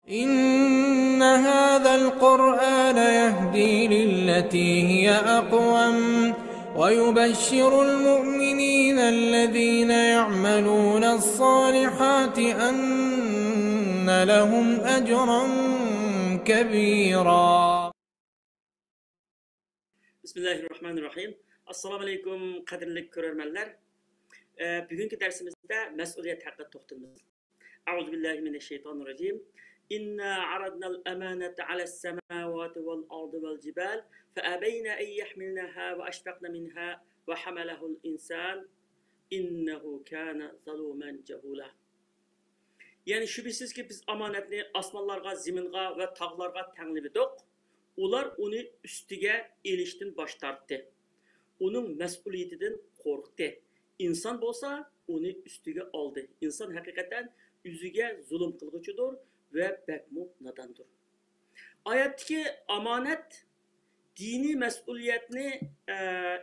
إن هذا القرآن يهدي للتي هي أقوم ويبشر المؤمنين الذين يعملون الصالحات أن لهم أجرا كبيرا. Bismillahirrahmanirrahim. Assalamu alaikum qadrli ko'rarmanlar. Bugungi darsimizda mas'uliyat haqida to'xtalamiz. A'udhu billahi minashshaytonirrajim. Inna aradna al-amanata 'ala as-samawati wal-ardi wal-jibal fa'abayna an yahmilnaha wa ashfaqna minha wa hamalahu al-insan innahu kana zaluman jahula. Yani şüphesiz ki biz amanatni osmonlarga, zaminga va tog'larga tanglib Ular onu üstüge eliştin baş tarttı. Onun mesuliyetinden korktu. İnsan bolsa onu üstüge aldı. İnsan hakikaten üzüge zulüm kılgıçıdır ve bekmu nadandır. Ayetteki amanet dini mesuliyetini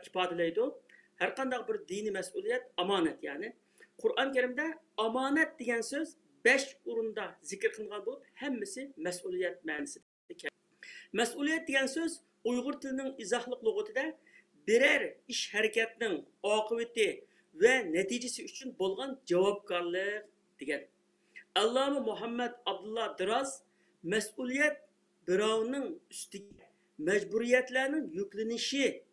ifadeleydi. Her kandak bir dini mesuliyet amanet yani. Kur'an-ı Kerim'de amanet diyen söz 5 urunda zikir kılıngan bulup hemmisi mesuliyet manisidir. Mesuliyet degan söz Uyg'ur tilining izohliq lug'atida birer ish harakatning oqibati va natijasi uchun bo'lgan javobgarlik degan. Alloma Muhammad Abdullah Diroz mas'uliyat birovning ustiga majburiyatlarning yuklanishi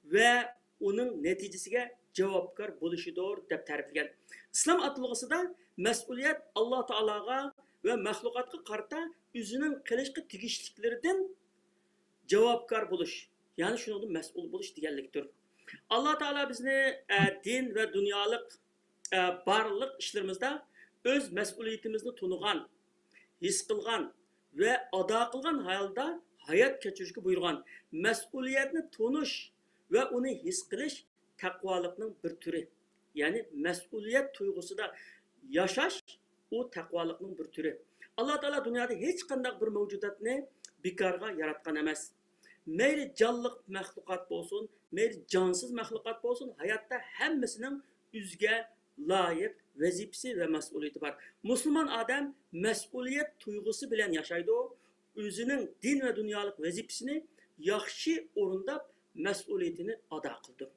va uning natijasiga javobgar bo'lishidir deb ta'riflagan. Islom atlug'isida mas'uliyat Alloh taologa va maxluqotga qarata o'zining qilishga tegishliklaridan javobgar bo'lish, ya'ni shuningdek mas'ul bo'lish deganlikdir. Alloh taolo bizni din va dunyolik barliq ishlarimizda o'z mas'uliyatimizni tunigan, his qilgan va ado qilgan holda hayot kechirishga buyurgan. Mas'uliyatni tunish va uni his qilish taqvolikning bir turi. Ya'ni mas'uliyat tuyg'usida yashash u taqvolikning bir turi. Alloh taolo dunyoda hech qanday bir mavjudotni bekorga yaratgan emas. Meyli canlıq məxluqat bolsun, meyli cansız məxluqat bolsun, hayatda hemməsinin üzgə layıq vəzifəsi və məsuliyyəti var. Müslüman adam məsuliyyət duyğusu bilən yaşaydı. Özünün din və dünyalıq vəzifəsini yaxşı orundab məsuliyyətini ada qıldı.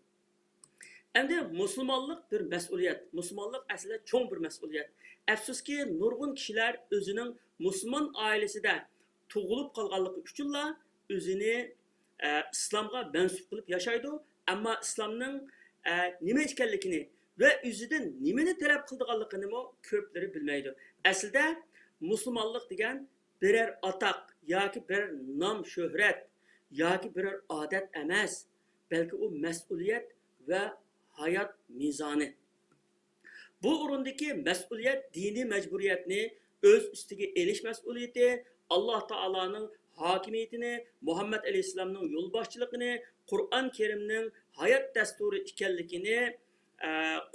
Endi Müslümanlıq bir məsuliyyət. Müslümanlıq əslində çox bir məsuliyyət. Əfsus ki, nurgun kişilər özünün Müslüman ailəsində tuğulub qalğanlığı üçünlə özünü İslam'a mensup kılıp yaşaydı. Ama İslam'ın nime ekanligini ve özüden nimeni talep kıldıqanligini köpleri bilmeydi. Aslında Müslümanlık degen birer atak, yoki birer nam şöhret, yoki birer adet emas, belki o mesuliyet ve hayat mizanı. Bu urundaki mesuliyet dini mecburiyetini öz üstüge eliş mesuliyeti, Allah Taala'nın hakimiyetini, Muhammed Aleyhisselam'ın yol başçılığını, Kur'an-ı Kerim'nin hayat desturu ikenlikini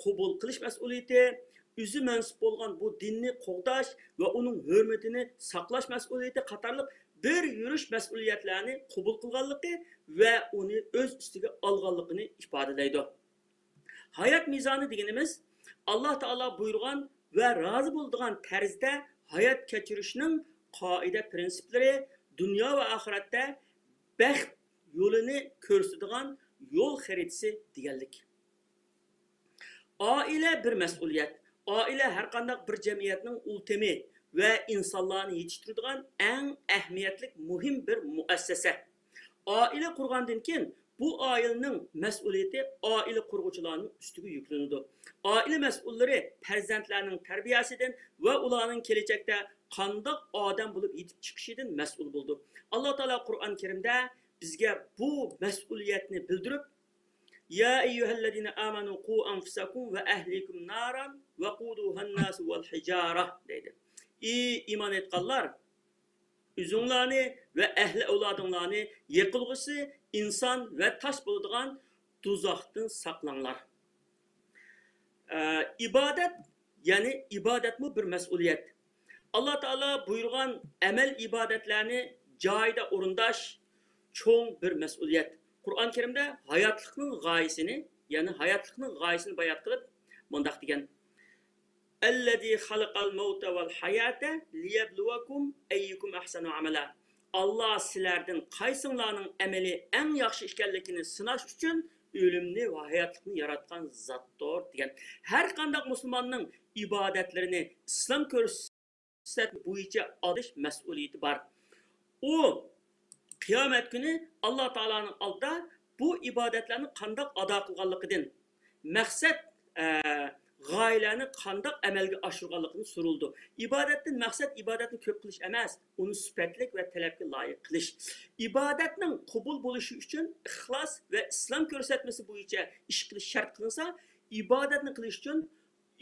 kabul kılış mesuliyeti, üzü mensup olan bu dinni qoğdaş ve onun hürmetini saklaş mesuliyeti katarlık bir yürüyüş mesuliyetlerini kabul kılganlığı ve onu öz üstüge alganlığını ifade. Hayat mizanı degenimiz Allah Teala buyurgan ve razı bulduğun terzde hayat keçirişinin kaide prensipleri dünya ve ahirette bəxt yolunu ko'rsatadigan yol xaritasi deganlik. Aile bir mas'uliyat. Aile her qanday bir jamiyatning ultimi ve insanlarni yetishtiradigan eng ahamiyatli muhim bir muassasa. Aile qurgandan keyin bu ailening mas'uliyati aile qurg'uvchilarning ustiga yuklanadi. Aile mas'ullari farzandlarning tarbiyasidan va ularning kelajakda qandoq odam bo'lib yetib chiqishidan mas'ul bo'ldi. Alloh taolo Qur'on Karimda bizga bu mas'uliyatni bildirib, ya ayyuhallazina amanu qu anfusakum va ahlikum naran va quduhan-nas wal hijara deydi. Ey iman etganlar, o'zinglarni va ahli avlodinglarni yiqilg'isi inson va tosh bo'ladigan do'zaxdan saqlanglar. İbadet yani ibadet mi bir mas'uliyat. Allah Teala buyurgan amel ibadetlerini joyida o'rindash cho'ng bir mas'uliyat. Qur'on Karimda hayotlikning g'oyasini, ya'ni hayotlikning g'oyasini bayon qilib, mundaq degan: Ellezî halakal mevte vel hayâte liyebluvakum eyyukum ahsanu amela. Allah sizlerden kaysınlarının emeli en yaxşı işkenlikini sınaş için ölümni ve hayatlıkını yaratkan zattır diyen. Her kandak Müslümanın ibadetlerini İslam ko'rsatma bo'yicha alış mas'uliyeti var. O kıyamet günü Allah Teala'nın aldı bu ibadetlerini kandak ada kılganlıkıdan maksat g'oyalarni qandoq amalga oshirganligini so'raldi. Ibodatdan maqsad ibodatni ko'p qilish emas, uni sifatlik va talabga loyiq qilish. Ibodatning qabul bo'lishi uchun ixlos va islom ko'rsatmasi bo'yicha ish qilish shart qilinsa, ibodatni qilish uchun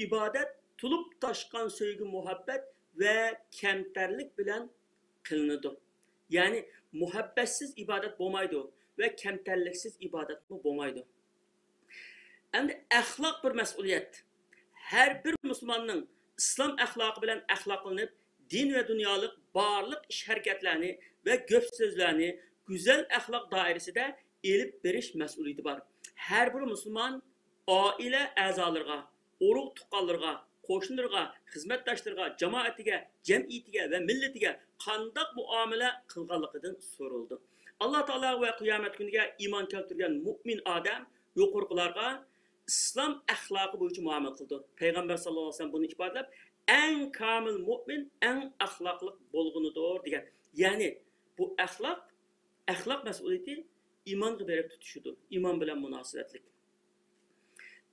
ibodat tulib toshgan sevgi, muhabbat va kamtarlik bilan qilinadi. Ya'ni muhabbatsiz ibodat bo'lmaydi va kamtarliksiz ibodat bo'lmaydi. Endi ahlak bir mas'uliyet. Her bir Müslümanın İslam ahlakı bilen ahlaklanıp din ve dünyalık barlık iş hareketlerini ve göp sözlerini güzel ahlak dairesinde elip veriş mas'uliyeti var. Her bir Müslüman aile azalarına, oruq tuqqanlarına, qo'shnilarga, xizmatdoshlarga, jamoatiga, jamiyatiga ve milletiga qandoq muomala qilganligidan so'raldi. Alloh taolo va qiyomat kuniga iymon keltirgan mu'min odam yuqorqilarga İslam ahlakı boyunca muamele kıldı. Peygamber sallallahu aleyhi ve sellem bunu ifadeleip en kamil mümin, en ahlaklık bolgunudur diyen. Yani bu ahlak mesuliyeti iman gibi tutuşudur. İman bilen münasebetlik.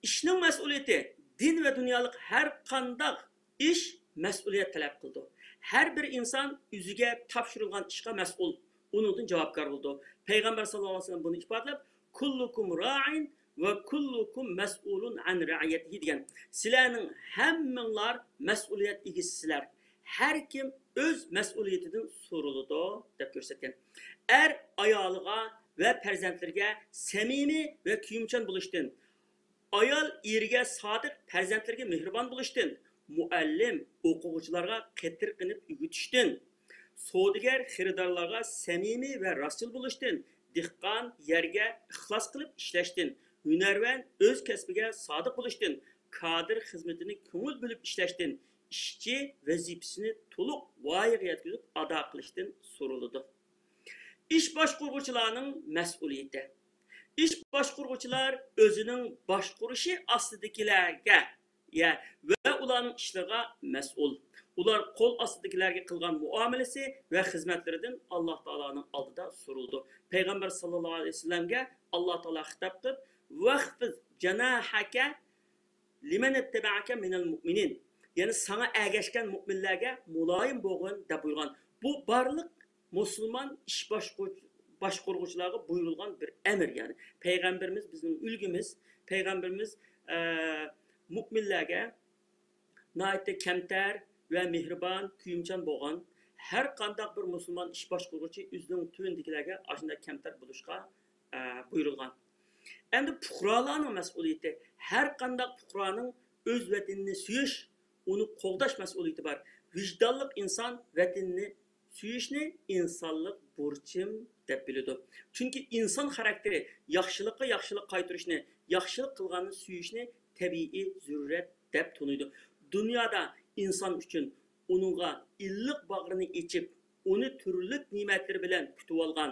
İşinin mesuliyeti din ve dünyalık her kandak iş mesuliyet talep kıldı. Her bir insan yüzüge tapşırılgan işe mesul. Onun cevapkar oldu. Peygamber sallallahu aleyhi ve sellem bunu ifadeleip kullukum ra'in ve kullukum mes'ulun an ra'iyetihi diyen. Sizlerinin hemmenler mesuliyet igisizler. Her kim öz mesuliyetinden soruludu dep gösterken. Er ayalığa ve perzentlerge semimi ve kuyumçan buluştun. Ayal erge sadık perzentlerge mihriban buluştun. Muallim okugucularga ketir qınıp ügütüştün. Soğudiger xiridarlarga semimi ve rastçıl buluştun. Dihqan yerge ixlas qılıp işleştin. Hünerven öz kesbiga sadık buluştun. Kadir hizmetini köngül bölüp işleştin. İşçi vazifesini toluq vayiga yetkizip ada qilishdan soruludu. İş başqurguchilarning mas'uliyati. İş başqurguchilar özünün başqurishi ostidagilarga ve ularning ishlariga mas'ul. Ular qo'l ostidagilarga qilgan muomalasi ve xizmatlaridan Alloh taolaning oldida so'raldi. Payg'ambar sallallohu alayhi vasallamga Alloh taolo xitob qilib "Vaqfiz janahaka liman ittaba'aka minal mu'minin." Yani sana ergeçken müminlerge mulayim bo'lgin deb buyurgan. Bu barlık Müslüman iş başqurguchilarga buyurilgan bir emir yani. Peygamberimiz bizim ülgümüz, Peygamberimiz müminlerge nayette kemter ve mihriban, kuyumchan bo'lgan. Her qandaq bir Müslüman iş başqurguchi özünün tüvendikilerge aşında kemter buluşqa buyurilgan. Endi fuqarolarning mas'uliyati, her qandaq fuqaroning öz vatanini suyish, onu qo'g'dash mas'uliyati bor. Vijdonli inson vatanini suyishni insonlik burchim deb biladi. Chunki inson xarakteri yaxshilikqa yaxshilik qaytarishni, yaxshilik qilganni suyishni tabiiy zarurat deb tunuydi. Dunyoda inson uchun uningga illiq bag'rini ichib, uni turli ne'matlar bilan kutib olgan,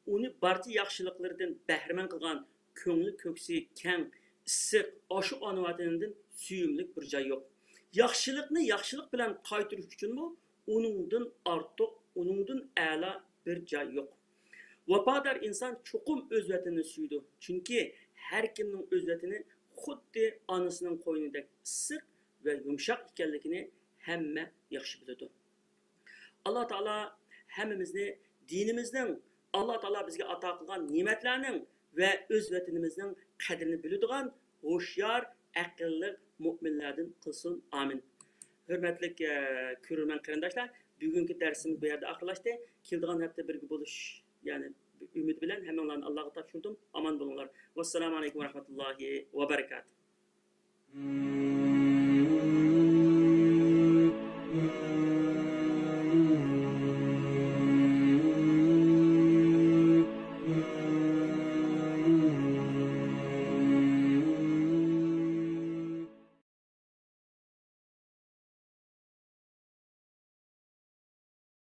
uni barcha yaxshiliklaridan bahramand qilgan ko'ngli ko'ksi keng, issiq, oshu ona vatanidan suyumlik bir joy yo'q. Yaxshilikni yaxshilik bilan qaytarish uchun bu uningdan ortiq, uningdan a'lo bir joy yo'q. Vafodor inson cho'qim o'z vatanini suydi. Chunki har kimning o'z vatani xuddi onasining qo'ynidek issiq va yumshoq ekanligini hamma yaxshi biladi. Alloh taolo hammamizni dinimizning, Alloh taolo bizga ato qilgan ne'matlarning ve öz vatanimizning qadrini biladigan hoşyar, aqlli mu'minlardan qilsin. Amin. Hürmetli ko'rurman qarindoshlar, bugungi darsimiz bu yerda oxirlashdi. Keldigan hafta birga bo'lish, yani umid bilan hammalarni Allohga topshirdim. Aman bo'linglar. Vassalomu alaykum va rahmatullohi va barakatuh.